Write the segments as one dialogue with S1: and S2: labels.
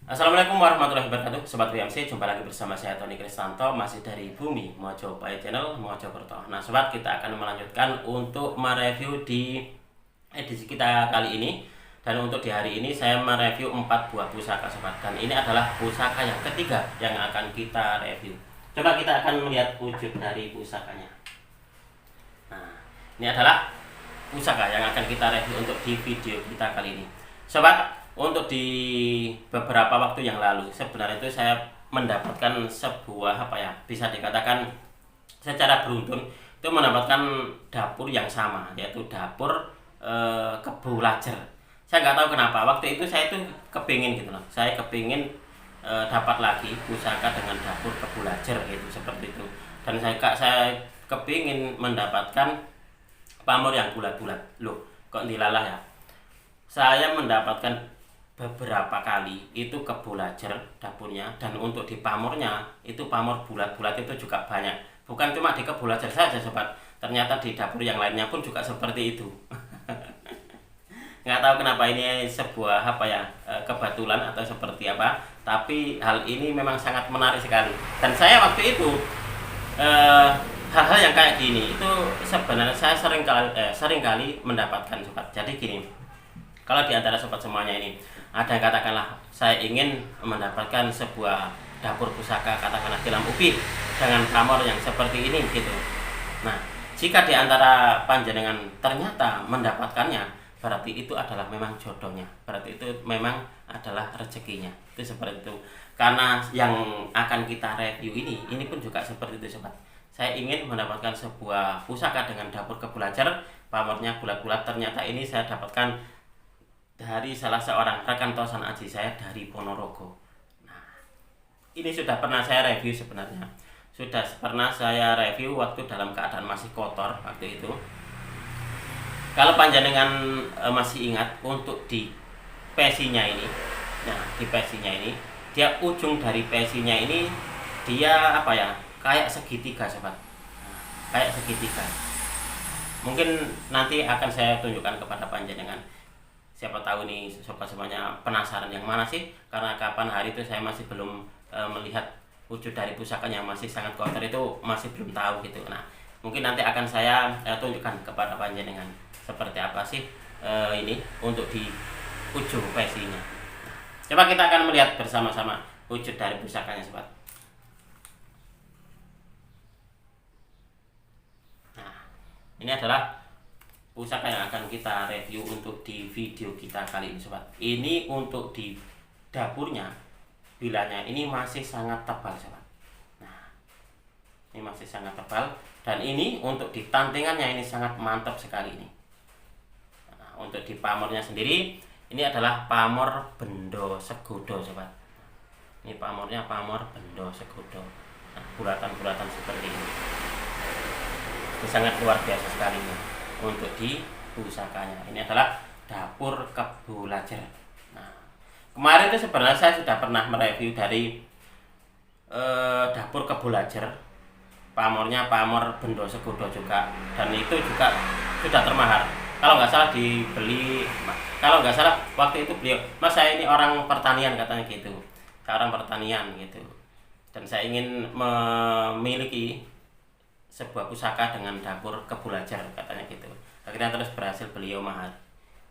S1: Assalamualaikum warahmatullahi wabarakatuh, Sobat WMC. Jumpa lagi bersama saya Tony Kristanto, masih dari Bumi Mojopahit Channel Mojokerto. Nah sobat, kita akan melanjutkan untuk mereview di edisi kita kali ini. Dan untuk di hari ini saya mereview 4 buah pusaka sobat. Dan ini adalah pusaka yang ketiga yang akan kita review. Coba kita akan melihat wujud dari pusakanya. Nah, ini adalah pusaka yang akan kita review untuk di video kita kali ini. Sobat, untuk di beberapa waktu yang lalu sebenarnya itu saya mendapatkan sebuah bisa dikatakan secara beruntun itu mendapatkan dapur yang sama, yaitu dapur Kebu Lajer. Saya nggak tahu kenapa waktu itu saya itu kepingin gitu loh, saya kepingin dapat lagi pusaka dengan dapur Kebu Lajer gitu, seperti itu. Dan saya kepingin mendapatkan pamor yang bulat-bulat. Loh, kok dilalah ya? Saya mendapatkan beberapa kali itu Kebu Lajer dapurnya, dan untuk di pamornya itu pamor bulat-bulat itu juga banyak. Bukan cuma di Kebu Lajer saja sobat, ternyata di dapur yang lainnya pun juga seperti itu. Nggak tahu kenapa, ini sebuah kebetulan atau seperti apa, tapi hal ini memang sangat menarik sekali. Dan saya waktu itu hal-hal yang kayak gini itu sebenarnya saya sering kali mendapatkan sobat. Jadi gini, kalau di antara sobat semuanya ini ada yang katakanlah saya ingin mendapatkan sebuah dapur pusaka katakanlah Tilam Upi dengan pamor yang seperti ini gitu. Nah, jika di antara panjenengan ternyata mendapatkannya, berarti itu adalah memang jodohnya, berarti itu memang adalah rezekinya. Itu seperti itu. Karena yang akan kita review ini pun juga seperti itu sobat. Saya ingin mendapatkan sebuah pusaka dengan dapur Kebu Lajer, pamornya bulat-bulat. Ternyata ini saya dapatkan dari salah seorang rekan tosan aji saya dari Ponorogo. Nah, ini sudah pernah saya review sebenarnya. Sudah pernah saya review waktu dalam keadaan masih kotor waktu itu. Kalau panjenengan masih ingat, untuk di pesinya ini, nah di pesinya ini, dia ujung dari pesinya ini dia kayak segitiga sobat. Nah, kayak segitiga. Mungkin nanti akan saya tunjukkan kepada panjenengan. Siapa tahu nih sobat semuanya penasaran yang mana sih, karena kapan hari itu saya masih belum melihat wujud dari pusakanya, masih sangat kotor, itu masih belum tahu gitu. Nah, mungkin nanti akan saya tunjukkan kepada panjenengan seperti apa sih ini untuk di ujung pesinya. Coba kita akan melihat bersama-sama wujud dari pusakanya sobat. Nah, ini adalah pusaka yang akan kita review untuk di video kita kali ini sobat. Ini untuk di dapurnya, bilanya ini masih sangat tebal sobat. Nah, ini masih sangat tebal, dan ini untuk di tantingannya ini sangat mantap sekali ini. Nah, untuk di pamornya sendiri ini adalah pamor Bendo Segudo sobat. Ini pamornya pamor Bendo Segudo. Nah, bulatan-bulatan seperti ini. Ini sangat luar biasa sekali ini. Untuk di pusakanya ini adalah dapur Kebu Lajer. Nah, kemarin itu sebenarnya saya sudah pernah mereview dari dapur Kebu Lajer, pamornya pamor Bendo Segudo juga, dan itu juga sudah termahal. Kalau nggak salah dibeli, kalau nggak salah waktu itu beliau, mas saya ini orang pertanian katanya gitu, orang pertanian gitu, dan saya ingin memiliki sebuah pusaka dengan dapur Kebu Lajer katanya gitu. Akhirnya terus berhasil beliau mahal.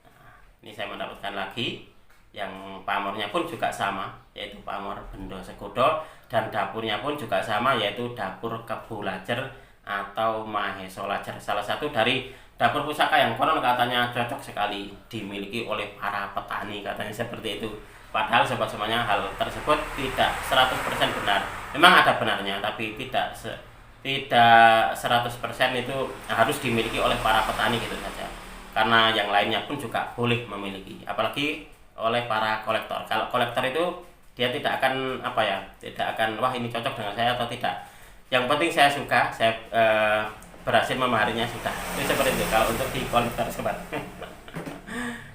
S1: Nah, ini saya mendapatkan lagi yang pamornya pun juga sama, yaitu pamor Bendo Segudo, dan dapurnya pun juga sama, yaitu dapur Kebu Lajer atau Maheso Lajer. Salah satu dari dapur pusaka yang konon katanya cocok sekali dimiliki oleh para petani katanya seperti itu. Padahal sobat semuanya hal tersebut tidak 100% benar. Memang ada benarnya, tapi tidak 100% itu harus dimiliki oleh para petani gitu saja, karena yang lainnya pun juga boleh memiliki, apalagi oleh para kolektor. Kalau kolektor itu dia tidak akan tidak akan wah ini cocok dengan saya atau tidak, yang penting saya suka, saya berhasil memaharinya sudah, itu seperti itu kalau untuk di kolektor sobat.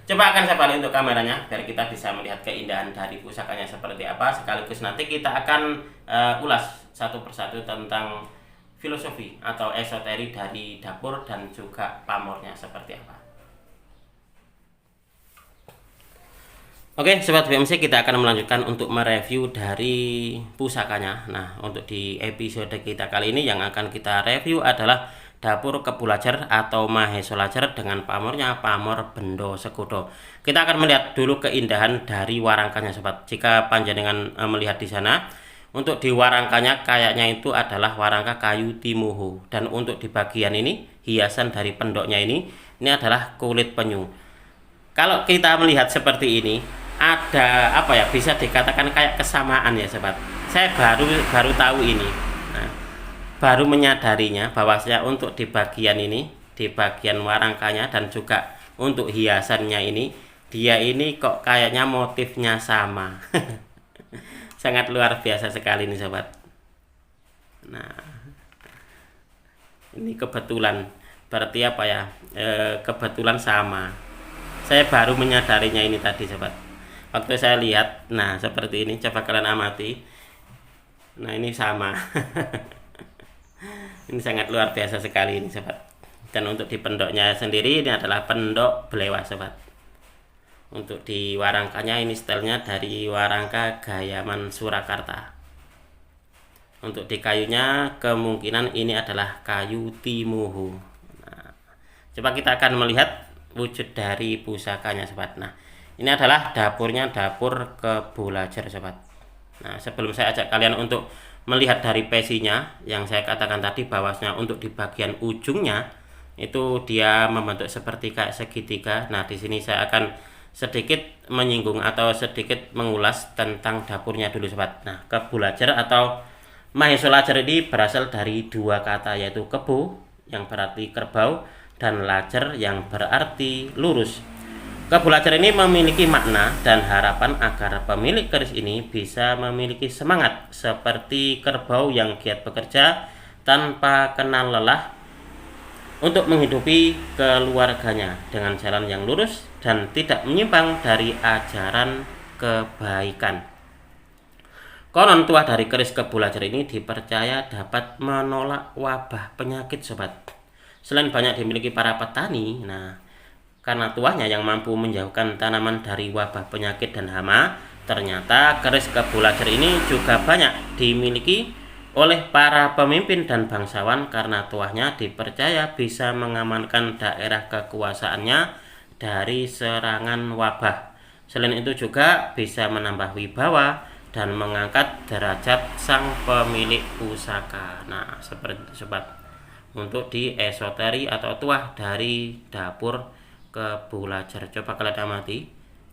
S1: Coba akan saya balik untuk kameranya biar kita bisa melihat keindahan dari pusakanya seperti apa, sekaligus nanti kita akan ulas satu persatu tentang filosofi atau esoteri dari dapur dan juga pamornya seperti apa. Oke, Sobat BMC, kita akan melanjutkan untuk mereview dari pusakanya. Nah, untuk di episode kita kali ini yang akan kita review adalah dapur Kebulajar atau Mahesolajar dengan pamornya Pamor Bendo Segudo. Kita akan melihat dulu keindahan dari warangkanya, Sobat. Jika panjenengan melihat di sana, untuk di warangkanya kayaknya itu adalah warangka kayu timuhu, dan untuk di bagian ini hiasan dari pendoknya ini adalah kulit penyu. Kalau kita melihat seperti ini, ada apa ya, bisa dikatakan kayak kesamaan ya, Sobat. Saya baru tahu ini. Nah, baru menyadarinya bahwasanya untuk di bagian ini, di bagian warangkanya dan juga untuk hiasannya ini, dia ini kok kayaknya motifnya sama. Sangat luar biasa sekali nih, Sobat. Nah, ini kebetulan, berarti apa ya, kebetulan sama. Saya baru menyadarinya ini tadi, Sobat. Waktu saya lihat, nah seperti ini, coba kalian amati. Nah, ini sama. Ini sangat luar biasa sekali ini, Sobat. Dan untuk di pendoknya sendiri, ini adalah pendok belewa, Sobat. Untuk di warangkanya ini stylenya dari warangka Gayaman Surakarta. Untuk di kayunya kemungkinan ini adalah kayu timuhu. Nah, coba kita akan melihat wujud dari pusakanya, Sobat. Nah, ini adalah dapurnya, dapur Kebulajar, Sobat. Nah, sebelum saya ajak kalian untuk melihat dari pesinya yang saya katakan tadi, bahwasanya untuk di bagian ujungnya itu dia membentuk seperti kayak segitiga. Nah, di sini saya akan sedikit menyinggung atau sedikit mengulas tentang dapurnya dulu, Sobat. Nah, Kebulajar atau Mahesolajar ini berasal dari dua kata, yaitu kebu yang berarti kerbau dan lajar yang berarti lurus. Kebulajar ini memiliki makna dan harapan agar pemilik keris ini bisa memiliki semangat seperti kerbau yang giat bekerja tanpa kenal lelah untuk menghidupi keluarganya dengan jalan yang lurus dan tidak menyimpang dari ajaran kebaikan. Konon tuah dari keris Kebulajar ini dipercaya dapat menolak wabah penyakit, Sobat. Selain banyak dimiliki para petani, nah karena tuahnya yang mampu menjauhkan tanaman dari wabah penyakit dan hama, ternyata keris Kebulajar ini juga banyak dimiliki oleh para pemimpin dan bangsawan karena tuahnya dipercaya bisa mengamankan daerah kekuasaannya dari serangan wabah. Selain itu juga bisa menambah wibawa dan mengangkat derajat sang pemilik pusaka. Nah, seperti itu, Sobat. Untuk di esoteri atau tuah dari dapur Kebulajar, coba kalian amati.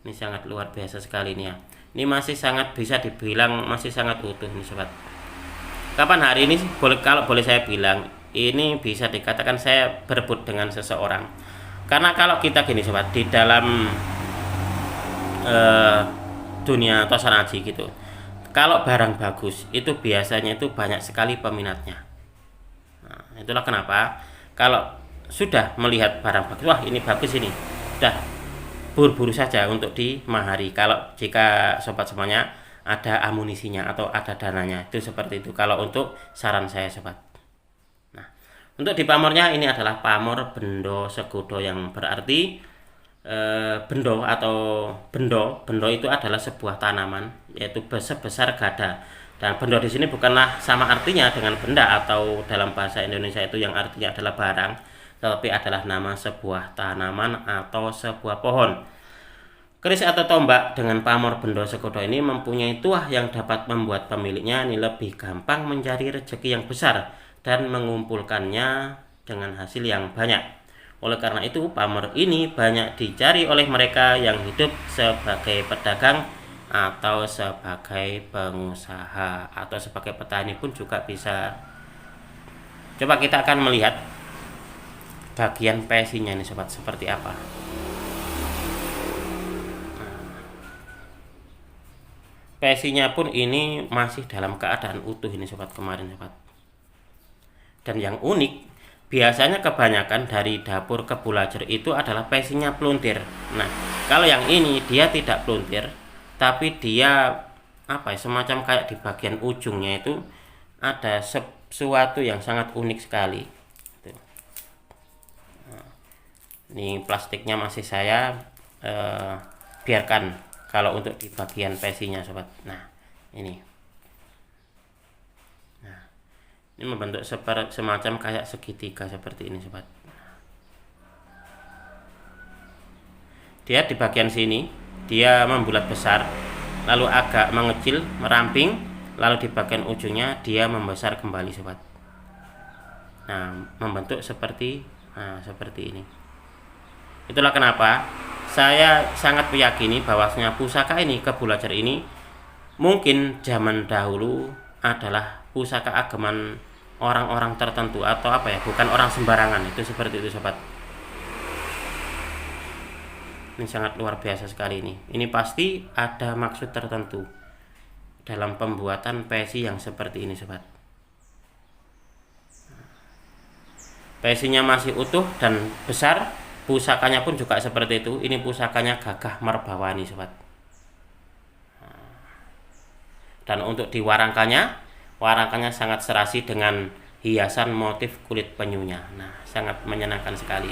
S1: Ini sangat luar biasa sekali nih ya. Ini masih sangat bisa dibilang masih sangat utuh nih, Sobat. Kapan hari ini kalau boleh saya bilang, ini bisa dikatakan saya berebut dengan seseorang. Karena kalau kita gini, Sobat, di dalam dunia tosanaji gitu, kalau barang bagus itu biasanya itu banyak sekali peminatnya. Nah, itulah kenapa kalau sudah melihat barang bagus, wah ini bagus ini, sudah buru-buru saja untuk dimahari. Kalau jika sobat semuanya ada amunisinya atau ada dananya, itu seperti itu. Kalau untuk saran saya, Sobat. Nah, untuk di pamornya ini adalah Pamor Bendo Segudo yang berarti bendo atau bendo itu adalah sebuah tanaman, yaitu sebesar gada. Dan bendo di sini bukanlah sama artinya dengan benda atau dalam bahasa Indonesia itu yang artinya adalah barang, tetapi adalah nama sebuah tanaman atau sebuah pohon. Keris atau tombak dengan Pamor Bendo Segudo ini mempunyai tuah yang dapat membuat pemiliknya ini lebih gampang mencari rezeki yang besar dan mengumpulkannya dengan hasil yang banyak. Oleh karena itu, pamor ini banyak dicari oleh mereka yang hidup sebagai pedagang atau sebagai pengusaha atau sebagai petani pun juga bisa. Coba kita akan melihat bagian pesinya ini, Sobat, seperti apa. Pesinya pun ini masih dalam keadaan utuh ini, Sobat, kemarin, Sobat. Dan yang unik, biasanya kebanyakan dari dapur Kebulajar itu adalah pesinya peluntir. Nah, kalau yang ini dia tidak peluntir, tapi dia apa ya, semacam kayak di bagian ujungnya itu ada sesuatu yang sangat unik sekali. Nah, ini plastiknya masih saya biarkan kalau untuk di bagian pesinya sobat. Nah ini membentuk semacam kayak segitiga seperti ini sobat. Dia di bagian sini dia membulat besar, lalu agak mengecil, meramping, lalu di bagian ujungnya dia membesar kembali sobat. Nah membentuk seperti ini. Itulah kenapa saya sangat meyakini bahwasanya pusaka ini, Kebulajar ini, mungkin zaman dahulu adalah pusaka ageman orang-orang tertentu atau bukan orang sembarangan, itu seperti itu sobat. Ini sangat luar biasa sekali ini. Ini pasti ada maksud tertentu dalam pembuatan peci yang seperti ini sobat. Pecinya masih utuh dan besar, pusakanya pun juga seperti itu. Ini pusakanya gagah merbawani sobat. Dan untuk di warangkannya sangat serasi dengan hiasan motif kulit penyunya. Nah sangat menyenangkan sekali.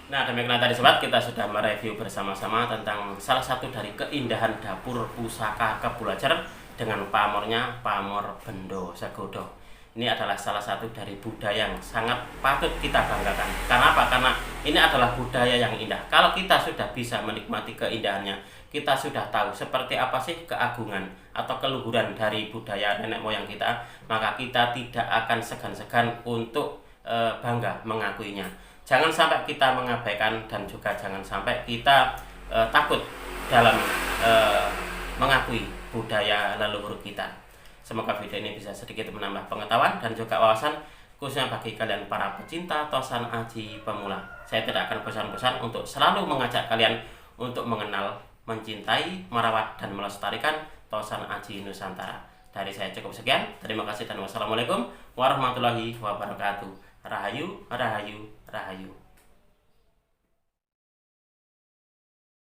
S1: Nah demikian tadi sobat, kita sudah mereview bersama-sama tentang salah satu dari keindahan dapur pusaka Kebulajar dengan pamornya, pamor Bendo Segodo. Ini adalah salah satu dari budaya yang sangat patut kita banggakan. Karena apa? Karena ini adalah budaya yang indah. Kalau kita sudah bisa menikmati keindahannya, kita sudah tahu seperti apa sih keagungan atau keluhuran dari budaya nenek moyang kita, maka kita tidak akan segan-segan untuk bangga mengakuinya. Jangan sampai kita mengabaikan dan juga jangan sampai kita takut dalam mengakui budaya leluhur kita. Semoga video ini bisa sedikit menambah pengetahuan dan juga wawasan, khususnya bagi kalian para pecinta tosan aji pemula. Saya tidak akan bosan-bosan untuk selalu mengajak kalian untuk mengenal, mencintai, merawat, dan melestarikan tosan aji Nusantara. Dari saya cukup sekian. Terima kasih dan wassalamualaikum warahmatullahi wabarakatuh. Rahayu, rahayu, rahayu.